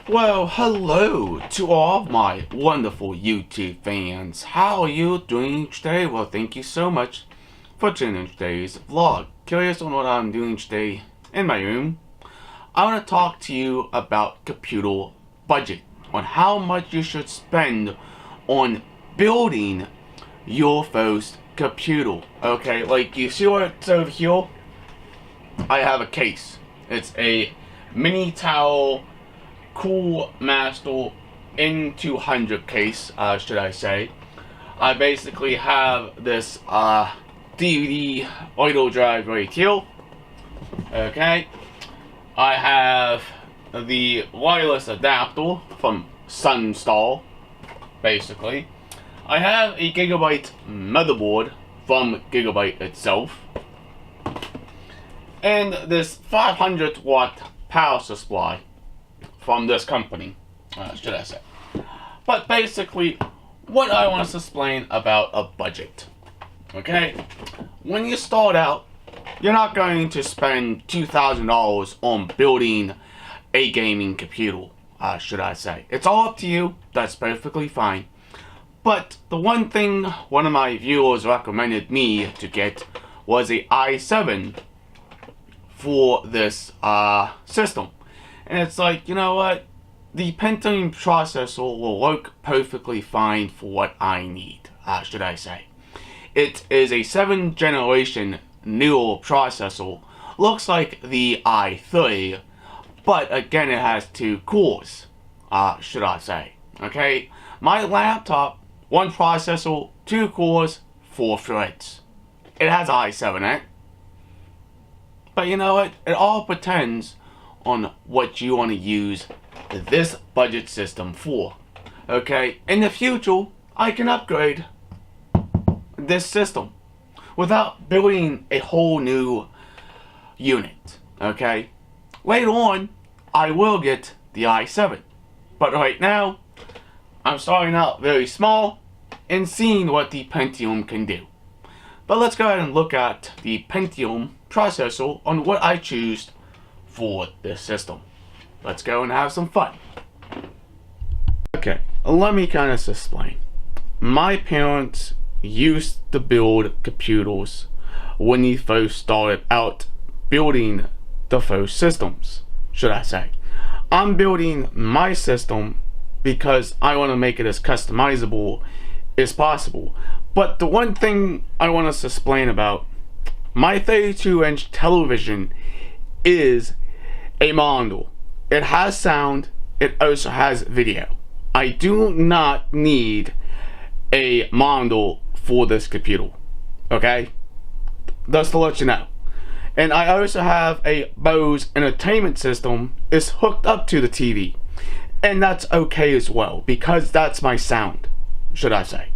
Well, hello to all of my wonderful YouTube fans. How are you doing today? Well, thank you so much for tuning in today's vlog. Curious on what I'm doing today in my room? I want to talk to you about computer budget, on how much you should spend on building your first computer. Okay, like you see what's over here? I have a case. It's a Minitel Cool Master N200 case, should I say. I basically have this DVD idle drive right here. Okay. I have the wireless adapter from Sunstar, basically. I have a Gigabyte motherboard from Gigabyte itself. And this 500 watt power supply from this company, should I say. But basically, what I want to explain about a budget. Okay? When you start out, you're not going to spend $2,000 on building a gaming computer, should I say. It's all up to you. That's perfectly fine. But the one thing one of my viewers recommended me to get was a i7 for this system. And it's like, you know what? The Pentium processor will work perfectly fine for what I need, should I say. It is a 7th generation newer processor. Looks like the i3, but again it has 2 cores, should I say. Okay? My laptop, 1 processor, 2 cores, 4 threads. It has i7 in it. But you know what? It all depends on what you want to use this budget system for. Okay? In the future, I can upgrade this system without building a whole new unit. Okay? Later on, I will get the i7. But right now, I'm starting out very small and seeing what the Pentium can do. But let's go ahead and look at the Pentium processor on what I choose for this system. Let's go and have some fun. Okay, let me kind of explain. My parents used to build computers when they first started out building the first systems, should I say. I'm building my system because I want to make it as customizable as possible. But the one thing I want us to explain about, my 32-inch television is a monitor. It has sound, it also has video. I do not need a monitor for this computer. Okay? Just to let you know. And I also have a Bose entertainment system is hooked up to the TV. And that's okay as well, because that's my sound, should I say.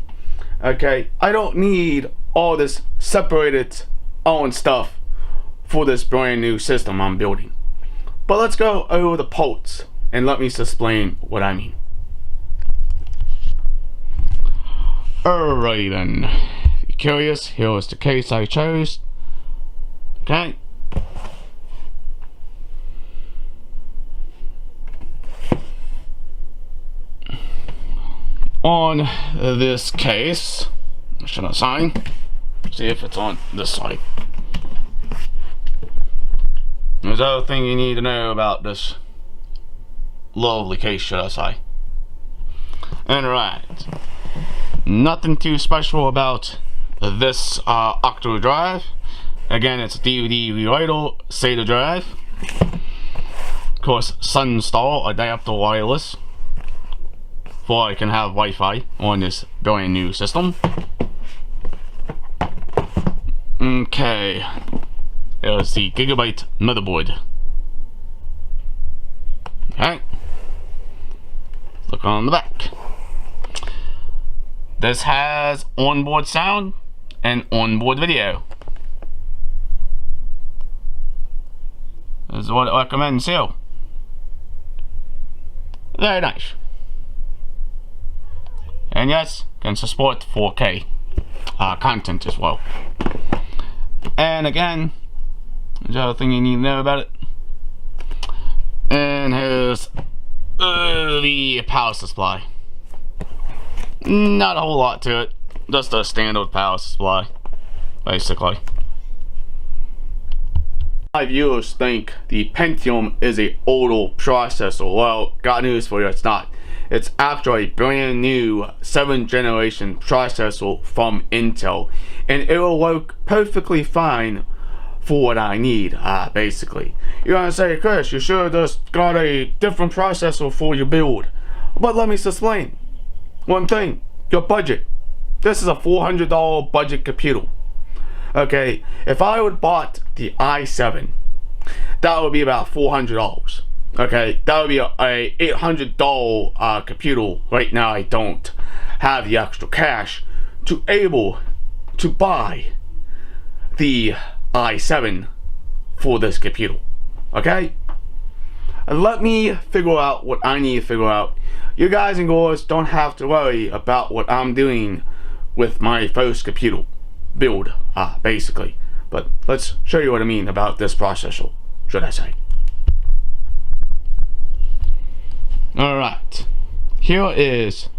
Okay, I don't need all this separated own stuff for this brand new system I'm building. But let's go over the ports and let me explain what I mean. Alrighty then. If you're curious, here is the case I chose. Okay. On this case, should I sign? See if it's on this side. There's other thing you need to know about this lovely case, should I say. Alright. Nothing too special about this octo drive. Again, it's a DVD rewriter SATA drive. Of course, Sunstar adapter wireless, for I can have Wi-Fi on this brand new system. Okay, there's the Gigabyte motherboard. Okay, look on the back. This has onboard sound and onboard video. This is what it recommends here. Very nice. And yes, can support 4K content as well. And again, there's the other thing you need to know about it. And here's the power supply. Not a whole lot to it. Just a standard power supply, basically. My viewers think the Pentium is a older processor. Well, got news for you, it's not. It's actually a brand new 7th generation processor from Intel, and it will work perfectly fine for what I need, basically. You're gonna say, Chris, you should have just got a different processor for your build. But let me explain. One thing, your budget. This is a $400 budget computer. Okay, if I would bought the i7, that would be about $400. Okay, that would be a $800 computer. Right now I don't have the extra cash to able to buy the i7 for this computer. Okay? And let me figure out what I need to figure out. You guys and girls don't have to worry about what I'm doing with my first computer build, basically. But let's show you what I mean about this processor, should I say. Alright, here is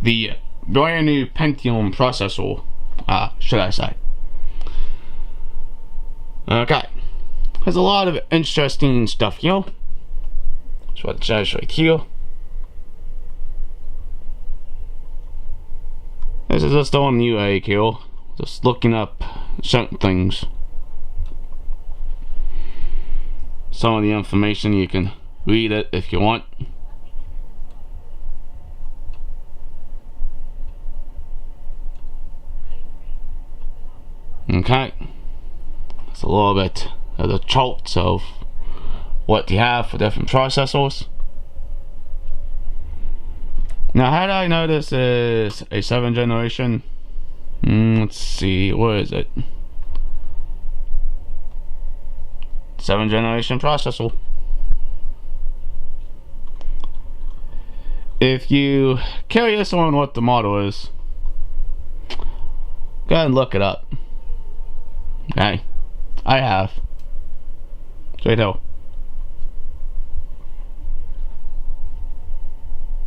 the brand new Pentium processor, should I say. Okay, there's a lot of interesting stuff here. That's what it says right here. This is just on new egg here, just looking up certain things. Some of the information, you can read it if you want. Okay, it's a little bit of the charts of what you have for different processors. Now, how do I know this is a 7th generation? Let's see, where is it? 7th generation processor. If you curious on what the model is, go ahead and look it up. Okay, I have. Straight out.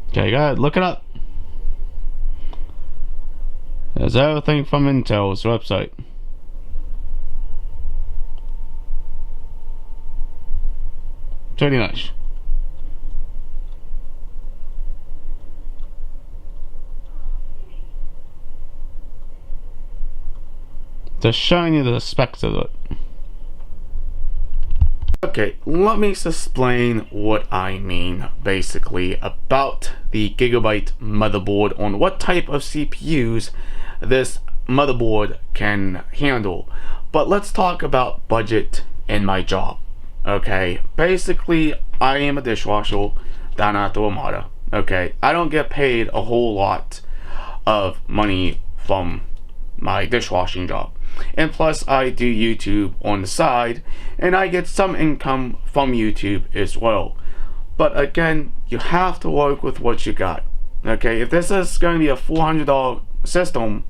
Okay, go ahead, look it up. There's everything from Intel's website. Pretty nice. Just showing you the specs of it. Okay, let me explain what I mean basically about the Gigabyte motherboard, on what type of CPUs this motherboard can handle. But let's talk about budget and my job. Okay, basically I am a dishwasher down at the Ramada. Okay, I don't get paid a whole lot of money from my dishwashing job. And plus I do YouTube on the side, and I get some income from YouTube as well. But again, you have to work with what you got. Okay, if this is going to be a $400 system,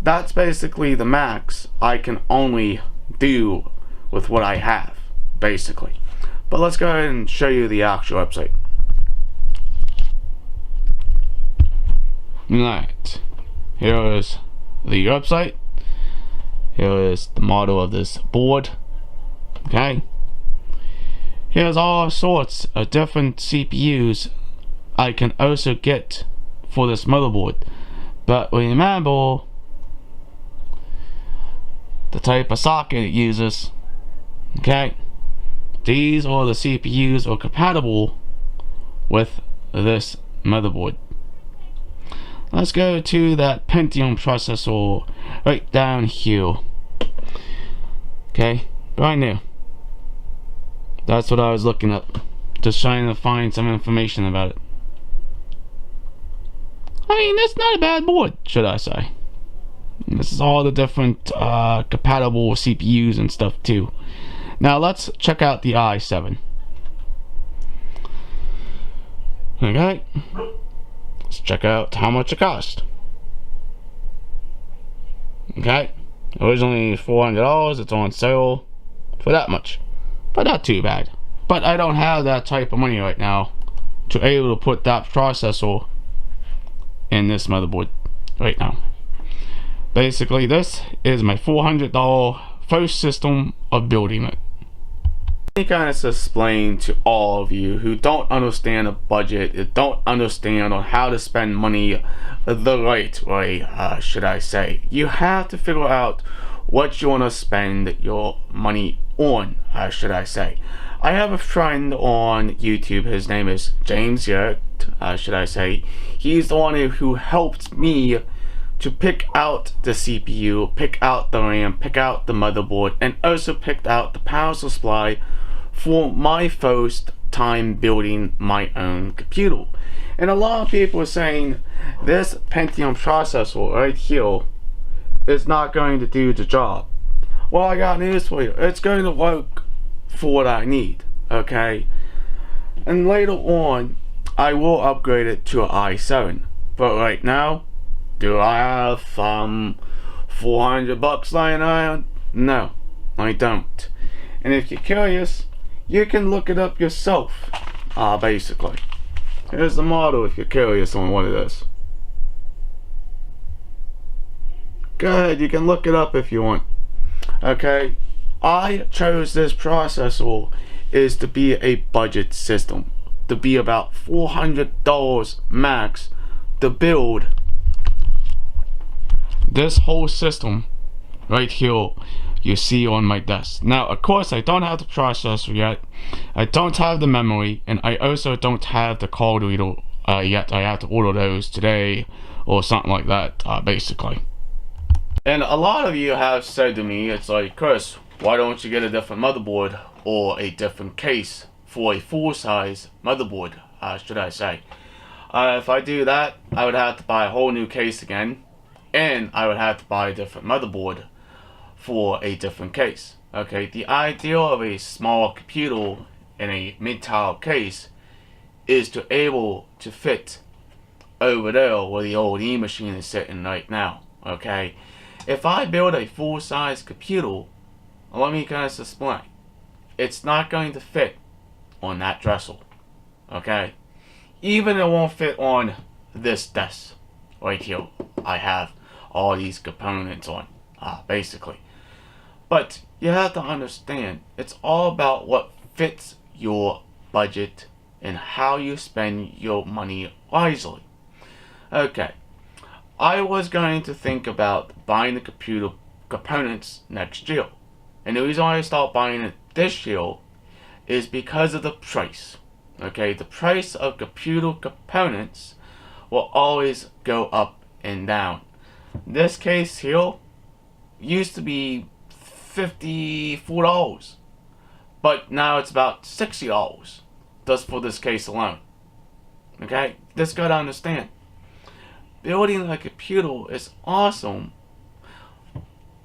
that's basically the max I can only do with what I have, basically. But let's go ahead and show you the actual website. Alright, here is the website. Here is the model of this board. Okay, here's all sorts of different CPUs I can also get for this motherboard. But remember the type of socket it uses. Okay, these are the CPUs are compatible with this motherboard. Let's go to that Pentium processor right down here. Okay, right now. That's what I was looking up. Just trying to find some information about it. I mean, that's not a bad board, should I say. This is all the different compatible CPUs and stuff too. Now let's check out the i7. Okay. Let's check out how much it cost. Okay, originally $400. It's on sale for that much, but not too bad. But I don't have that type of money right now to able to put that processor in this motherboard right now. Basically, this is my $400 first system of building it. Let me kind of explain to all of you who don't understand a budget, don't understand on how to spend money the right way, should I say. You have to figure out what you want to spend your money on, should I say. I have a friend on YouTube, his name is James Yurt, should I say. He's the one who helped me to pick out the CPU, pick out the RAM, pick out the motherboard, and also picked out the power supply for my first time building my own computer. And a lot of people are saying this Pentium processor right here is not going to do the job. Well, I got news for you. It's going to work for what I need, okay? And later on, I will upgrade it to an i7. But right now, do I have $400 lying around? No, I don't. And if you're curious, you can look it up yourself, basically. Here's the model if you're curious on what it is. Go ahead, you can look it up if you want. Okay, I chose this processor is to be a budget system, to be about $400 max to build this whole system right here you see on my desk. Now, of course, I don't have the processor yet, I don't have the memory, and I also don't have the card reader yet. I have to order those today or something like that, basically. And a lot of you have said to me, it's like, Chris, why don't you get a different motherboard or a different case for a full-size motherboard, should I say. If I do that, I would have to buy a whole new case again, and I would have to buy a different motherboard for a different case. Okay, the idea of a small computer in a mid-tower case is to able to fit over there where the old E-machine is sitting right now. Okay, if I build a full-size computer, let me kind of explain. It's not going to fit on that dresser. Okay, even it won't fit on this desk right here. I have all these components on, basically. But you have to understand, it's all about what fits your budget and how you spend your money wisely. Okay, I was going to think about buying the computer components next year. And the reason why I start buying it this year is because of the price. Okay, the price of computer components will always go up and down. This case here used to be $54, but now it's about $60 just for this case alone. Okay, just gotta understand, building a computer is awesome,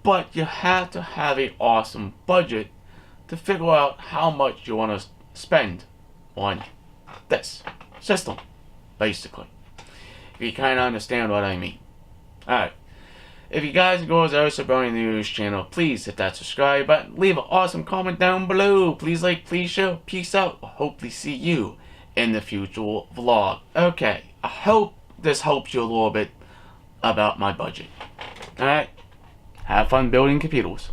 but you have to have an awesome budget to figure out how much you want to spend on this system, basically. If you kind of understand what I mean. Alright. If you guys and girls are supporting the news channel, please hit that subscribe button. Leave an awesome comment down below. Please like, please share. Peace out. I'll hopefully see you in the future vlog. Okay. I hope this helps you a little bit about my budget. Alright. Have fun building computers.